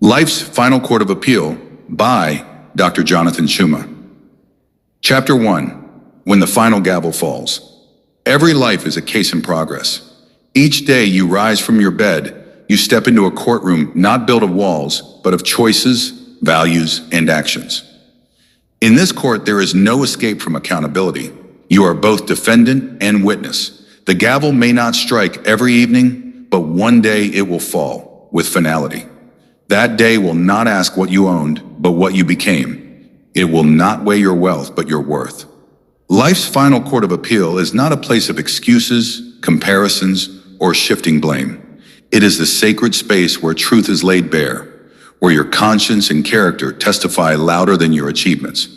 Life's Final Court of Appeal by Dr. Jonathan Schuma. Chapter 1. When the final gavel falls. Every life is a case in progress. Each day you rise from your bed, you step into a courtroom not built of walls, but of choices, values, and actions. In this court, there is no escape from accountability. You are both defendant and witness. The gavel may not strike every evening, but one day it will fall with finality. That day will not ask what you owned, but what you became. It will not weigh your wealth, but your worth. Life's final court of appeal is not a place of excuses, comparisons, or shifting blame. It is the sacred space where truth is laid bare, where your conscience and character testify louder than your achievements.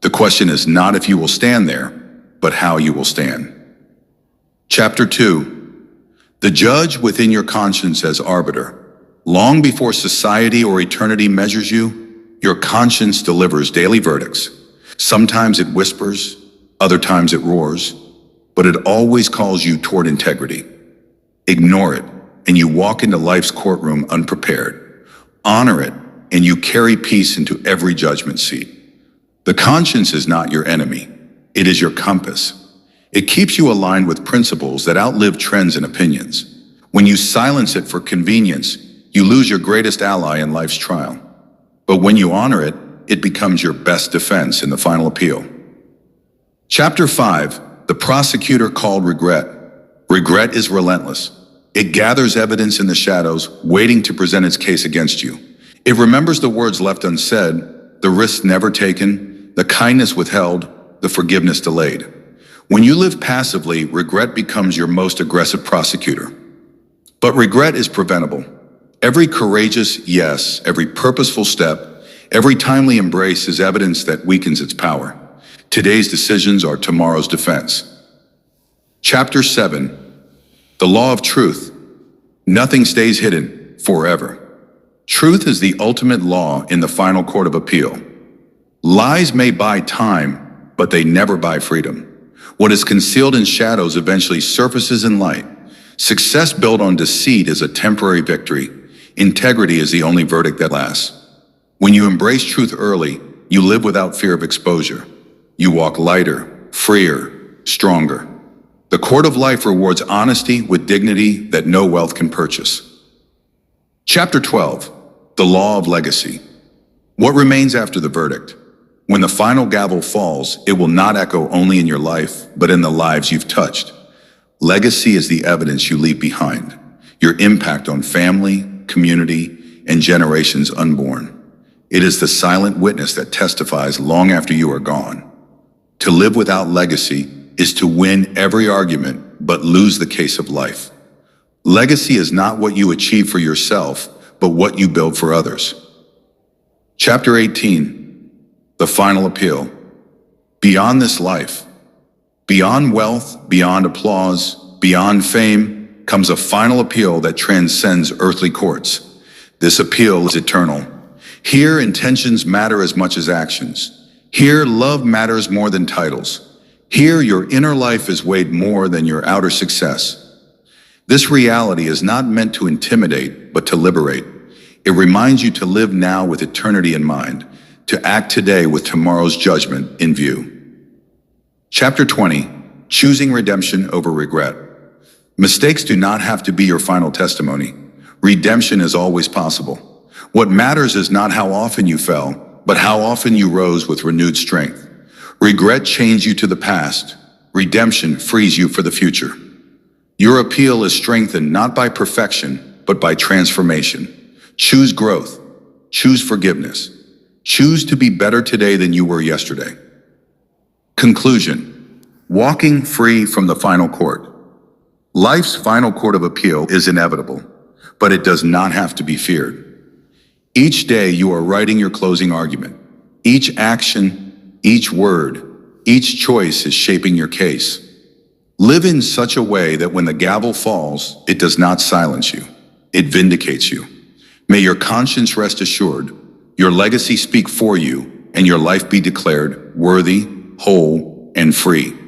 The question is not if you will stand there, but how you will stand. Chapter 2. The judge within your conscience as arbiter. Long before society or eternity measures you, your conscience delivers daily verdicts. Sometimes it whispers, other times it roars, but it always calls you toward integrity. Ignore it, and you walk into life's courtroom unprepared. Honor it, and you carry peace into every judgment seat. The conscience is not your enemy. It is your compass. It keeps you aligned with principles that outlive trends and opinions. When you silence it for convenience, you lose your greatest ally in life's trial. But when you honor it, it becomes your best defense in the final appeal. Chapter 5. The prosecutor called regret. Regret is relentless. It gathers evidence in the shadows, waiting to present its case against you. It remembers the words left unsaid, the risks never taken, the kindness withheld, the forgiveness delayed. When you live passively, regret becomes your most aggressive prosecutor. But regret is preventable. Every courageous yes, every purposeful step, every timely embrace is evidence that weakens its power. Today's decisions are tomorrow's defense. Chapter 7. The law of truth. Nothing stays hidden forever. Truth is the ultimate law in the final court of appeal. Lies may buy time, but they never buy freedom. What is concealed in shadows eventually surfaces in light. Success built on deceit is a temporary victory. Integrity is the only verdict that lasts. When you embrace truth early, you live without fear of exposure. You walk lighter, freer, stronger. The court of life rewards honesty with dignity that no wealth can purchase. Chapter 12. The law of legacy. What remains after the verdict? When the final gavel falls, it will not echo only in your life, but in the lives you've touched. Legacy is the evidence you leave behind. Your impact on family, community, and generations unborn. It is the silent witness that testifies long after you are gone. To live without legacy is to win every argument, but lose the case of life. Legacy is not what you achieve for yourself, but what you build for others. Chapter 18. The final appeal. Beyond this life, beyond wealth, beyond applause, beyond fame, comes a final appeal that transcends earthly courts. This appeal is eternal. Here, intentions matter as much as actions. Here, love matters more than titles. Here, your inner life is weighed more than your outer success. This reality is not meant to intimidate, but to liberate. It reminds you to live now with eternity in mind, to act today with tomorrow's judgment in view. Chapter 20. Choosing redemption over regret. Mistakes do not have to be your final testimony. Redemption is always possible. What matters is not how often you fell, but how often you rose with renewed strength. Regret chains you to the past. Redemption frees you for the future. Your appeal is strengthened not by perfection, but by transformation. Choose growth. Choose forgiveness. Choose to be better today than you were yesterday. Conclusion. Walking free from the final court. Life's final court of appeal is inevitable, but it does not have to be feared. Each day you are writing your closing argument. Each action, each word, each choice is shaping your case. Live in such a way that when the gavel falls, it does not silence you. It vindicates you. May your conscience rest assured, your legacy speak for you, and your life be declared worthy, whole, and free.